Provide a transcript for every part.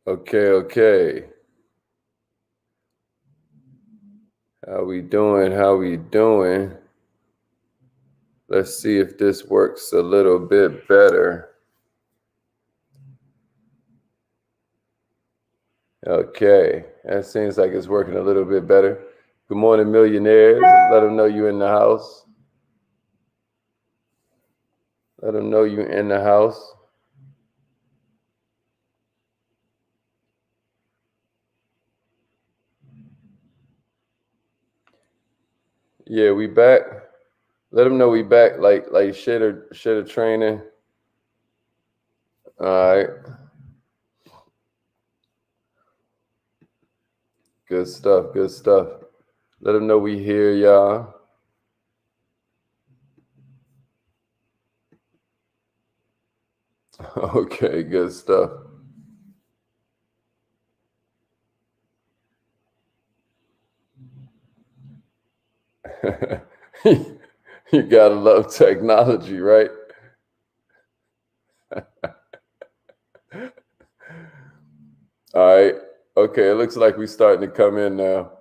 Okay. How we doing? Let's see if this works a little bit better. Okay, that seems like it's working a little bit better. Good morning, millionaires. Let them know you in the house. Let them know you in the house. Yeah, we back. Let them know we back. Like shitter training. All right. Good stuff. Let them know we here, y'all. Okay, good stuff. You gotta love technology, right? All right. Okay, it looks like we're starting to come in now.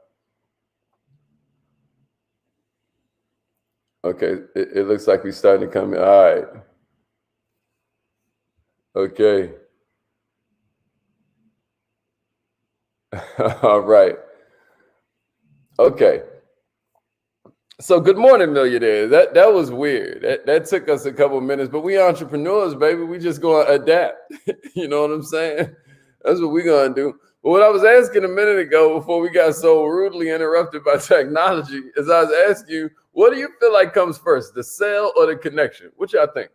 Okay, it looks like we're starting to come in. All right. Okay. All right. Okay. So good morning, millionaires. That was weird. That took us a couple minutes, but we entrepreneurs, baby. We just gonna adapt. You know what I'm saying? That's what we're gonna do. But what I was asking a minute ago before we got so rudely interrupted by technology is I was asking you, what do you feel like comes first, the sale or the connection? What y'all think?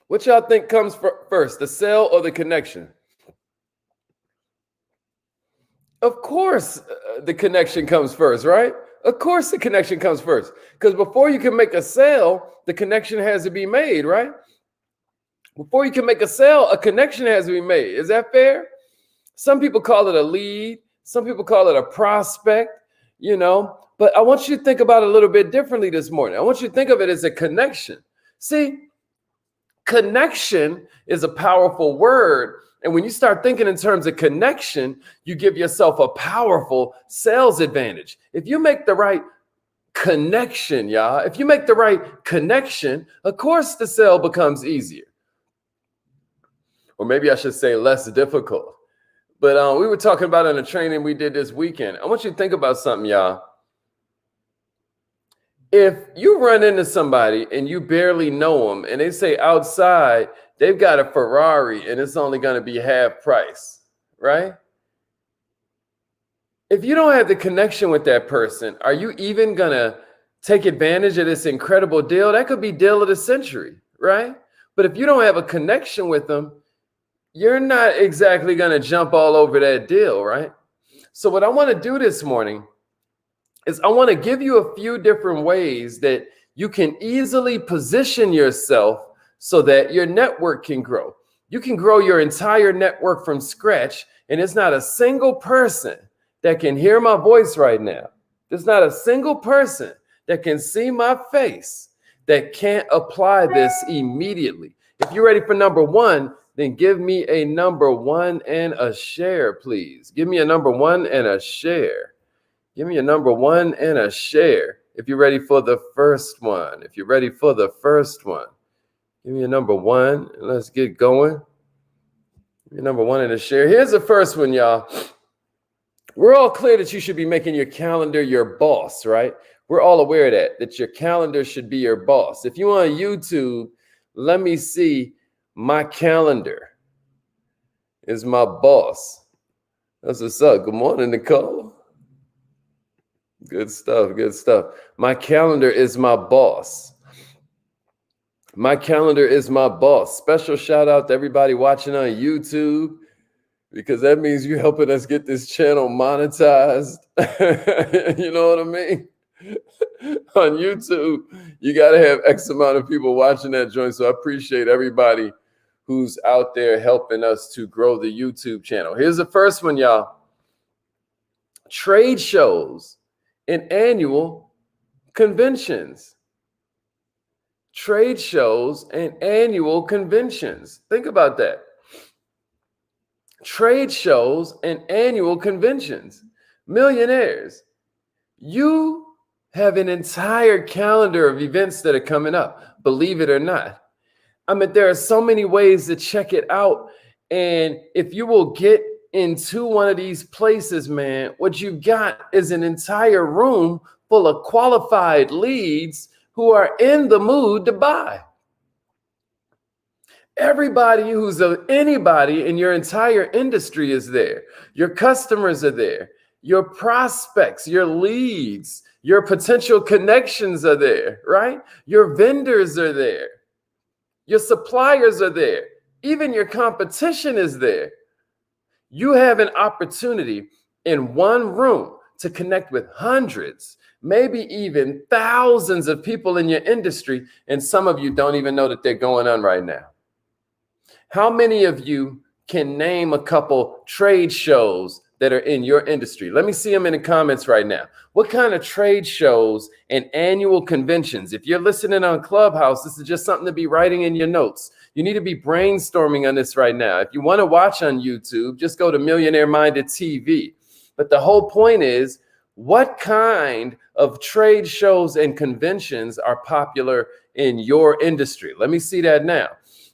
What y'all think comes first, the sale or the connection? Of course, the connection comes first, right? Of course, the connection comes first. Because before you can make a sale, the connection has to be made, right? Before you can make a sale, a connection has to be made. Is that fair? Some people call it a lead, some people call it a prospect, But I want you to think about it a little bit differently this morning. I want you to think of it as a connection. See, connection is a powerful word. And when you start thinking in terms of connection, you give yourself a powerful sales advantage. If you make the right connection, y'all, if you make the right connection, of course the sale becomes easier. Or maybe I should say less difficult. But we were talking about in a training we did this weekend. I want you to think about something, y'all. If you run into somebody and you barely know them and they say outside they've got a Ferrari and it's only going to be half price, right? If you don't have the connection with that person, are you even going to take advantage of this incredible deal? That could be deal of the century, right? But if you don't have a connection with them, you're not exactly going to jump all over that deal, right? So what I want to do this morning is I want to give you a few different ways that you can easily position yourself so that your network can grow. You can grow your entire network from scratch, and it's not a single person that can hear my voice right now. There's not a single person that can see my face that can't apply this immediately. If you're ready for number one, then give me a number one and a share, please. Give me a number one and a share. Give me a number one and a share. If you're ready for the first one. Give me a number one. And let's get going. Give me a number one and a share. Here's the first one, y'all. We're all clear that you should be making your calendar your boss, right? We're all aware of that your calendar should be your boss. If you're on YouTube, let me see. My calendar is my boss. That's what's up. Good morning, Nicole. Good stuff. My calendar is my boss. My calendar is my boss. Special shout out to everybody watching on YouTube, because that means you're helping us get this channel monetized. You know what I mean? On YouTube, you got to have X amount of people watching that joint. So I appreciate everybody who's out there helping us to grow the YouTube channel. Here's the first one, y'all. Trade shows and annual conventions. Trade shows and annual conventions. Think about that. Trade shows and annual conventions. Millionaires, you have an entire calendar of events that are coming up, believe it or not. I mean, there are so many ways to check it out. And if you will get into one of these places, man, what you've got is an entire room full of qualified leads who are in the mood to buy. Everybody who's anybody in your entire industry is there. Your customers are there. Your prospects, your leads, your potential connections are there, right? Your vendors are there. Your suppliers are there. Even your competition is there. You have an opportunity in one room to connect with hundreds, maybe even thousands of people in your industry, and some of you don't even know that they're going on right now. How many of you can name a couple trade shows that are in your industry? Let me see them in the comments right now. What kind of trade shows and annual conventions? If you're listening on Clubhouse, this is just something to be writing in your notes. You need to be brainstorming on this right now. If you want to watch on YouTube, just go to Millionaire Minded TV. But the whole point is, what kind of trade shows and conventions are popular in your industry? Let me see that now.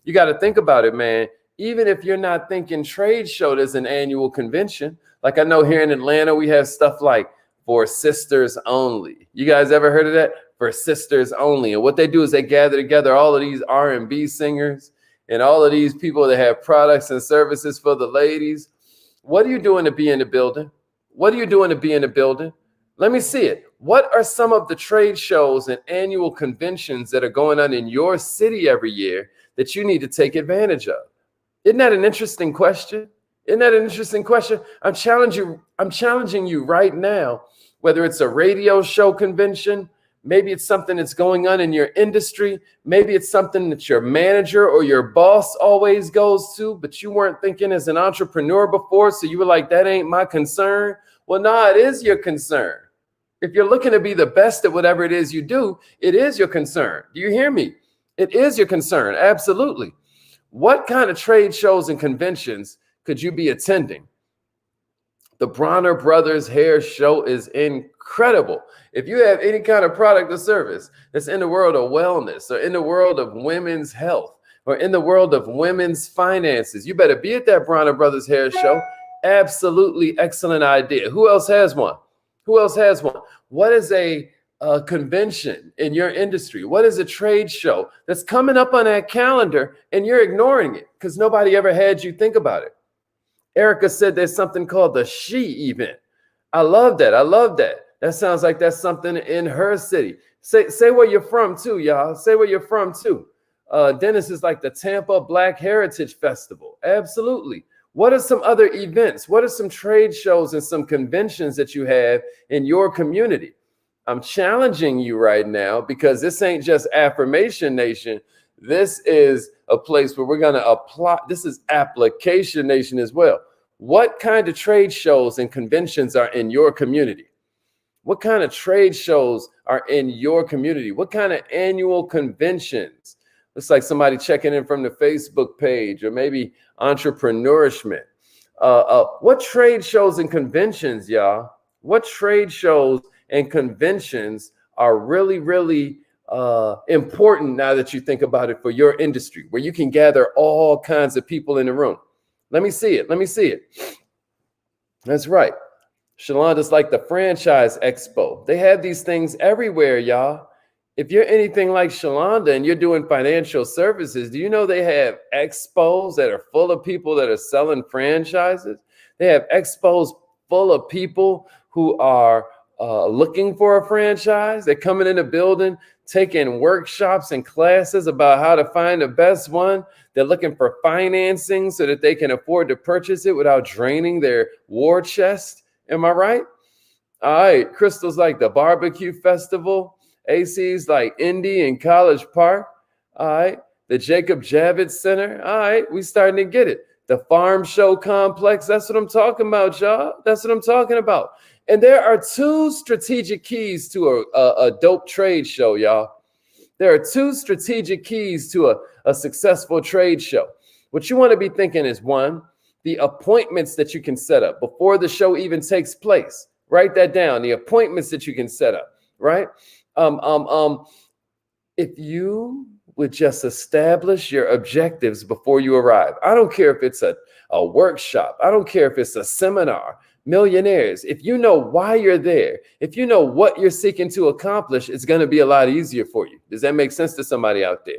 You got to think about it, man. Even if you're not thinking trade show, there's an annual convention. Like I know here in Atlanta, we have stuff like For Sisters Only. You guys ever heard of that? For Sisters Only. And what they do is they gather together all of these R&B singers and all of these people that have products and services for the ladies. What are you doing to be in the building? What are you doing to be in the building? Let me see it. What are some of the trade shows and annual conventions that are going on in your city every year that you need to take advantage of? Isn't that an interesting question? Isn't that an interesting question? I'm challenging you right now, whether it's a radio show convention, maybe it's something that's going on in your industry, maybe it's something that your manager or your boss always goes to, but you weren't thinking as an entrepreneur before, so you were like, that ain't my concern. Well, no, it is your concern. If you're looking to be the best at whatever it is you do, it is your concern. Do you hear me? It is your concern, absolutely. What kind of trade shows and conventions could you be attending? The Bronner Brothers Hair Show is incredible. If you have any kind of product or service that's in the world of wellness or in the world of women's health or in the world of women's finances, you better be at that Bronner Brothers Hair Show. Absolutely excellent idea. Who else has one? Who else has one? What is a convention in your industry? What is a trade show that's coming up on that calendar and you're ignoring it because nobody ever had you think about it? Erica said there's something called the She event. I love that. I love that. That sounds like that's something in her city. Say where you're from too, y'all. Say where you're from too. Dennis is like the Tampa Black Heritage Festival. Absolutely. What are some other events? What are some trade shows and some conventions that you have in your community? I'm challenging you right now because this ain't just Affirmation Nation. This is a place where we're going to apply. This is Application Nation as well. What kind of trade shows and conventions are in your community? What kind of trade shows are in your community? What kind of annual conventions? Looks like somebody checking in from the Facebook page or maybe Entrepreneurishment. What trade shows and conventions, y'all? What trade shows and conventions are really, really important now that you think about it for your industry, where you can gather all kinds of people in the room? Let me see it. Let me see it. That's right. Shalonda's like the Franchise Expo. They have these things everywhere, y'all. If you're anything like Shalonda and you're doing financial services, do you know they have expos that are full of people that are selling franchises? They have expos full of people who are looking for a franchise. They're coming in the building, taking workshops and classes about how to find the best one. They're looking for financing so that they can afford to purchase it without draining their war chest. Am I right? All right. Crystal's like the barbecue festival. AC's like Indy and College Park. All right. The Jacob Javits Center. All right. We starting to get it. The Farm Show Complex. That's what I'm talking about, y'all. That's what I'm talking about. And there are two strategic keys to a dope trade show, y'all. There are two strategic keys to a successful trade show. What you want to be thinking is, one, the appointments that you can set up before the show even takes place. Write that down. The appointments that you can set up, right? If you would just establish your objectives before you arrive. I don't care if it's a workshop. I don't care if it's a seminar. Millionaires, if you know why you're there, if you know what you're seeking to accomplish, it's going to be a lot easier for you. Does that make sense to somebody out there?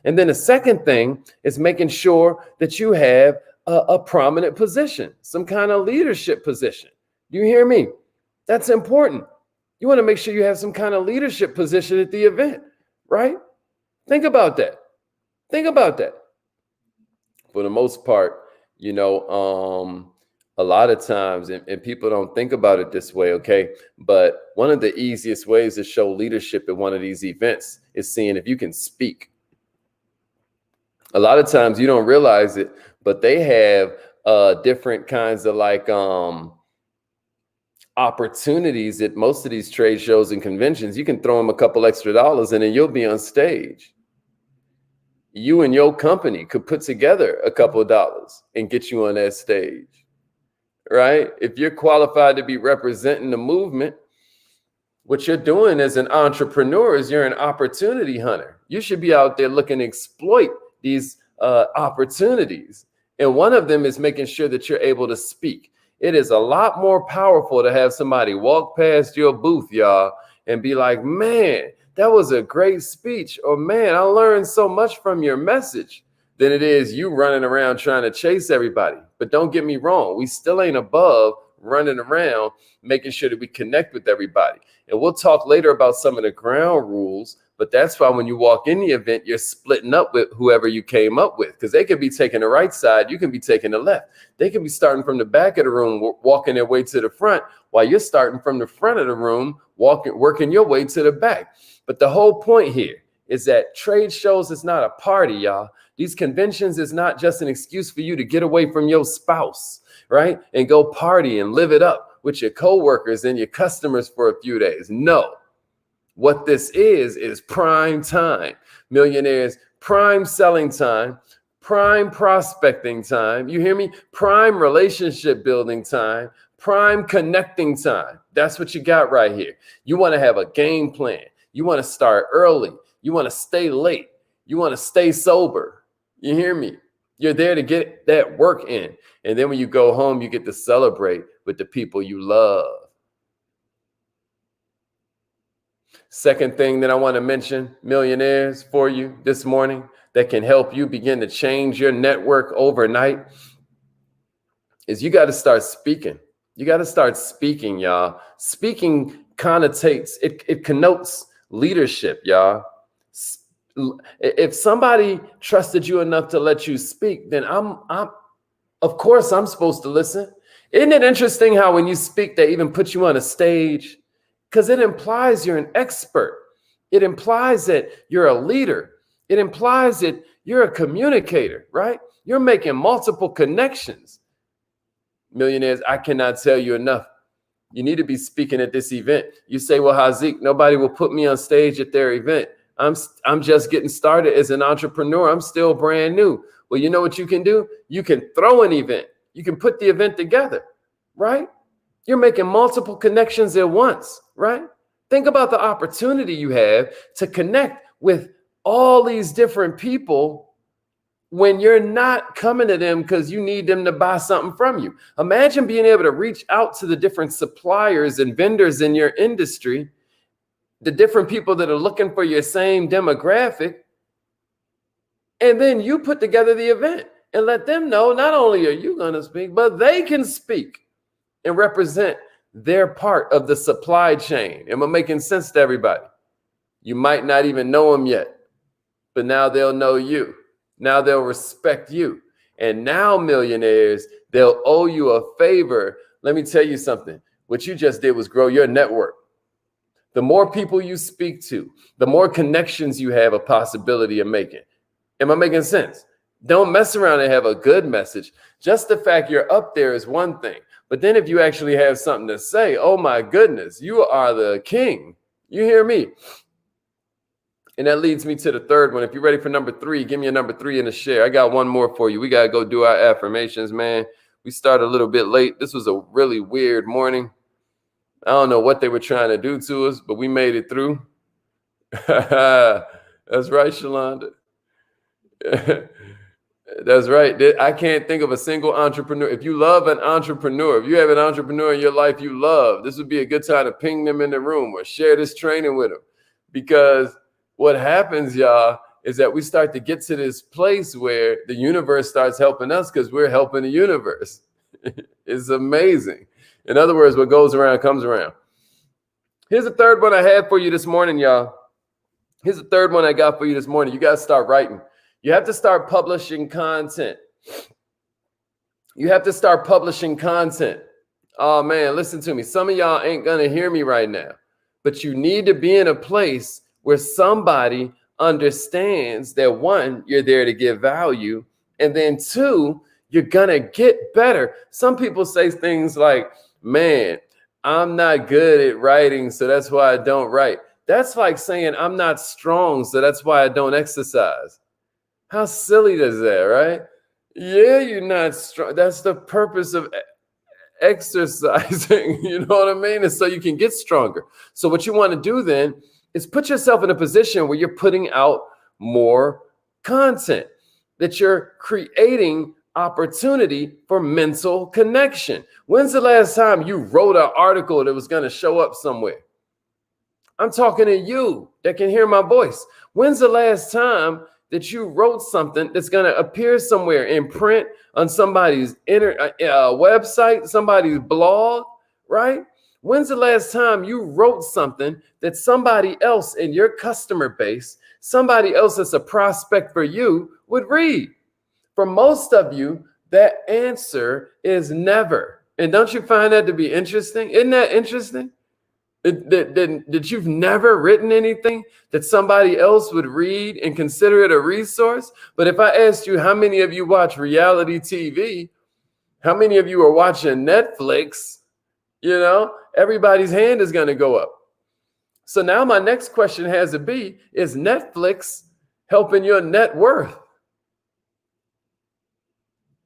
And then the second thing is making sure that you have a prominent position, some kind of leadership position. Do you hear me? That's important. You want to make sure you have some kind of leadership position at the event, right? Think about that. Think about that. For the most part, you know, a lot of times, and people don't think about it this way, okay? But one of the easiest ways to show leadership at one of these events is seeing if you can speak. A lot of times you don't realize it, but they have different kinds of like opportunities at most of these trade shows and conventions. You can throw them a couple extra dollars and then you'll be on stage. You and your company could put together a couple of dollars and get you on that stage, right? If you're qualified to be representing the movement, what you're doing as an entrepreneur is you're an opportunity hunter. You should be out there looking to exploit these opportunities. And one of them is making sure that you're able to speak. It is a lot more powerful to have somebody walk past your booth, y'all, and be like, man, that was a great speech. Or man, I learned so much from your message, than it is you running around trying to chase everybody. But don't get me wrong. We still ain't above running around, making sure that we connect with everybody. And we'll talk later about some of the ground rules. But that's why when you walk in the event, you're splitting up with whoever you came up with, because they could be taking the right side. You can be taking the left. They can be starting from the back of the room, walking their way to the front, while you're starting from the front of the room, working your way to the back. But the whole point here is that trade shows is not a party, y'all. These conventions is not just an excuse for you to get away from your spouse, right? And go party and live it up with your coworkers and your customers for a few days. No. What this is prime time. Millionaires, prime selling time, prime prospecting time. You hear me? Prime relationship building time, prime connecting time. That's what you got right here. You want to have a game plan. You want to start early. You want to stay late. You want to stay sober. You hear me? You're there to get that work in. And then when you go home, you get to celebrate with the people you love. Second thing that I want to mention, millionaires, for you this morning that can help you begin to change your network overnight is you got to start speaking. You got to start speaking, y'all. Speaking connotates, it connotes leadership, y'all. If somebody trusted you enough to let you speak, then of course I'm supposed to listen. Isn't it interesting how when you speak, they even put you on a stage? Because it implies you're an expert. It implies that you're a leader. It implies that you're a communicator, right? You're making multiple connections. Millionaires, I cannot tell you enough. You need to be speaking at this event. You say, well, Haziq, nobody will put me on stage at their event. I'm just getting started as an entrepreneur. I'm still brand new. Well, you know what you can do? You can throw an event. You can put the event together, right? You're making multiple connections at once, right? Think about the opportunity you have to connect with all these different people when you're not coming to them because you need them to buy something from you. Imagine being able to reach out to the different suppliers and vendors in your industry, the different people that are looking for your same demographic, and then you put together the event and let them know not only are you going to speak, but they can speak and represent their part of the supply chain. Am I making sense to everybody? You might not even know them yet, but now they'll know you. Now they'll respect you. And now, millionaires, they'll owe you a favor. Let me tell you something. What you just did was grow your network. The more people you speak to, the more connections you have a possibility of making. Am I making sense? Don't mess around and have a good message. Just the fact you're up there is one thing. But then if you actually have something to say, oh my goodness, you are the king. You hear me? And that leads me to the third one. If you're ready for number 3, give me a number 3 in the share. I got one more for you. We got to go do our affirmations, man. We started a little bit late. This was a really weird morning. I don't know what they were trying to do to us, but we made it through. That's right, Shalonda. That's right. I can't think of a single entrepreneur. If you love an entrepreneur, if you have an entrepreneur in your life you love, this would be a good time to ping them in the room or share this training with them. Because what happens, y'all, is that we start to get to this place where the universe starts helping us because we're helping the universe. It's amazing. In other words, what goes around comes around. Here's the third one I had for you this morning, y'all. Here's the third one I got for you this morning. You got to start writing. You have to start publishing content. You have to start publishing content. Oh, man, listen to me. Some of y'all ain't going to hear me right now, but you need to be in a place where somebody understands that, 1, you're there to give value, and then 2, you're going to get better. Some people say things like, man, I'm not good at writing, so that's why I don't write. That's like saying I'm not strong, so that's why I don't exercise. How silly is that, right? Yeah, you're not strong. That's the purpose of exercising. You know what I mean? And so you can get stronger. So what you want to do then is put yourself in a position where you're putting out more content, that you're creating opportunity for mental connection. When's the last time you wrote an article that was going to show up somewhere? I'm talking to you that can hear my voice. When's the last time that you wrote something that's going to appear somewhere in print, on somebody's website, somebody's blog, right? When's the last time you wrote something that somebody else in your customer base, somebody else that's a prospect for you, would read? For most of you, that answer is never. And don't you find that to be interesting? Isn't that interesting? That you've never written anything that somebody else would read and consider it a resource? But if I asked you how many of you watch reality TV, how many of you are watching Netflix, you know, everybody's hand is going to go up. So now my next question has to be, is Netflix helping your net worth?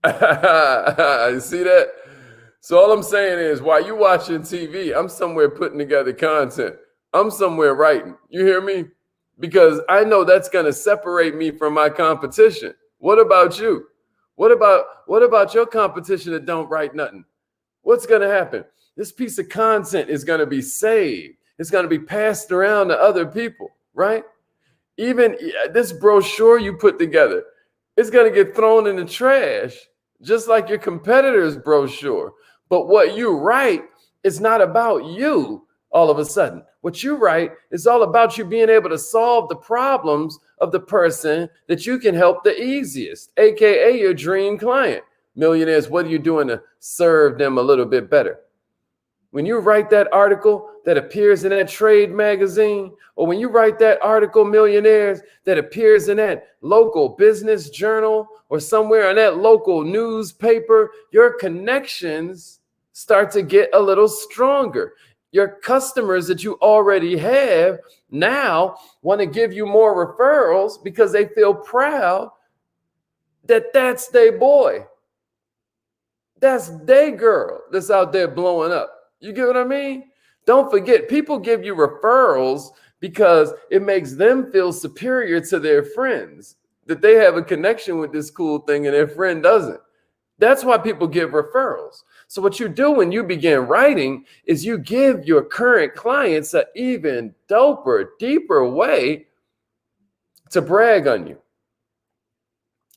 You see that? So all I'm saying is, while you watching TV, I'm somewhere putting together content. I'm somewhere writing. You hear me? Because I know that's going to separate me from my competition. What about you? What about your competition that don't write nothing? What's going to happen? This piece of content is going to be saved. It's going to be passed around to other people, right? Even this brochure you put together, it's going to get thrown in the trash, just like your competitor's brochure. But what you write is not about you all of a sudden. What you write is all about you being able to solve the problems of the person that you can help the easiest, AKA your dream client. Millionaires, what are you doing to serve them a little bit better? When you write that article that appears in that trade magazine, or when you write that article, millionaires, that appears in that local business journal or somewhere in that local newspaper, your connections start to get a little stronger. Your customers that you already have now want to give you more referrals because they feel proud that that's their boy. That's their girl that's out there blowing up. You get what I mean? Don't forget, people give you referrals because it makes them feel superior to their friends, that they have a connection with this cool thing and their friend doesn't. That's why people give referrals. So what you do when you begin writing is you give your current clients an even doper, deeper way to brag on you.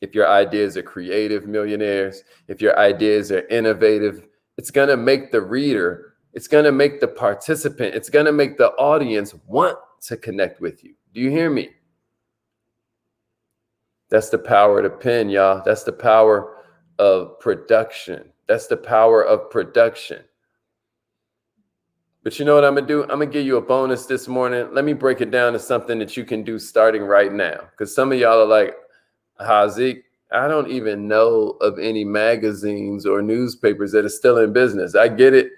If your ideas are creative, millionaires, if your ideas are innovative, it's going to make the reader, it's going to make the participant, it's going to make the audience want to connect with you. Do you hear me? That's the power of the pen, y'all. That's the power of production. That's the power of production. But you know what I'm going to do? I'm going to give you a bonus this morning. Let me break it down to something that you can do starting right now. Because some of y'all are like, Hazik, I don't even know of any magazines or newspapers that are still in business. I get it.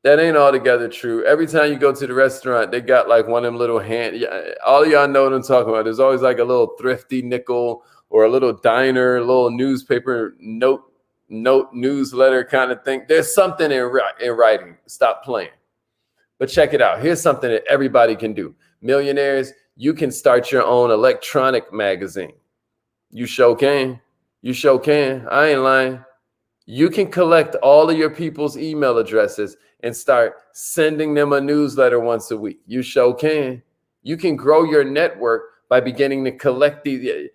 That ain't altogether true. Every time you go to the restaurant, they got like one of them little all of y'all know what I'm talking about. There's always like a little thrifty nickel or a little diner, a little newspaper note newsletter kind of thing. There's something in writing. Stop playing. But check it out. Here's something that everybody can do. Millionaires, you can start your own electronic magazine. You sure can. You sure can. I ain't lying. You can collect all of your people's email addresses and start sending them a newsletter once a week. You sure can. You can grow your network by beginning to collect these,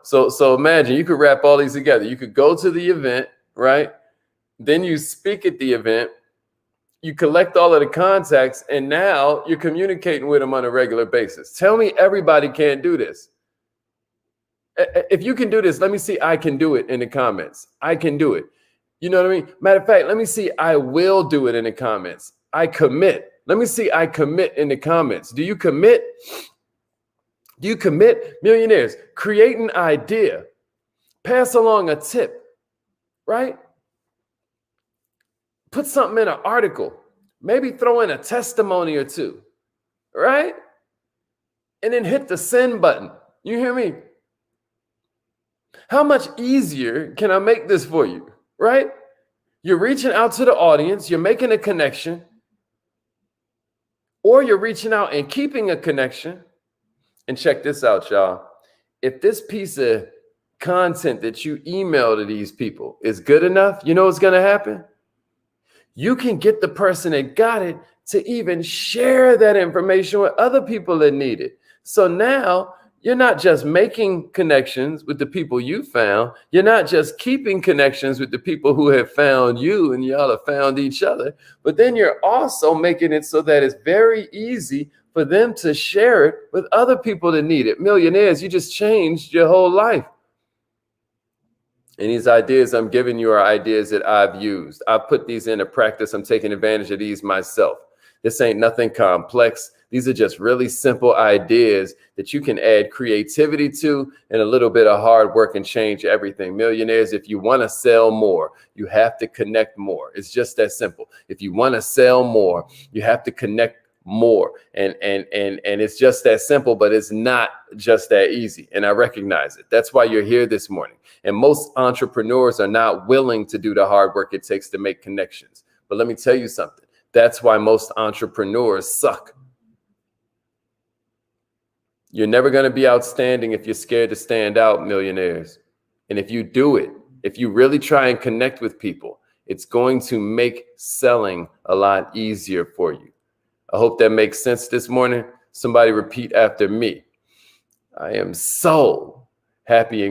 So imagine you could wrap all these together. You could go to the event, right? Then you speak at the event. You collect all of the contacts, and now you're communicating with them on a regular basis. Tell me everybody can't do this. If you can do this, let me see I can do it in the comments. I can do it. You know what I mean? Matter of fact, let me see I will do it in the comments. I commit. Let me see I commit in the comments. Do you commit? Do you commit? Millionaires, create an idea. Pass along a tip, right? Put something in an article. Maybe throw in a testimony or two, right? And then hit the send button. You hear me? How much easier can I make this for you, right? You're reaching out to the audience, you're making a connection, or you're reaching out and keeping a connection. And check this out, y'all. If this piece of content that you email to these people is good enough, you know what's going to happen? You can get the person that got it to even share that information with other people that need it. So now you're not just making connections with the people you found. You're not just keeping connections with the people who have found you and y'all have found each other, but then you're also making it so that it's very easy for them to share it with other people that need it. Millionaires, you just changed your whole life. And these ideas I'm giving you are ideas that I've used. I've put these into practice. I'm taking advantage of these myself. This ain't nothing complex. These are just really simple ideas that you can add creativity to and a little bit of hard work and change everything. Millionaires, if you want to sell more, you have to connect more. It's just that simple. If you want to sell more, you have to connect more. And it's just that simple, but it's not just that easy. And I recognize it. That's why you're here this morning. And most entrepreneurs are not willing to do the hard work it takes to make connections. But let me tell you something. That's why most entrepreneurs suck. You're never going to be outstanding if you're scared to stand out, millionaires. And if you do it, if you really try and connect with people, it's going to make selling a lot easier for you. I hope that makes sense this morning. Somebody repeat after me. I am so happy and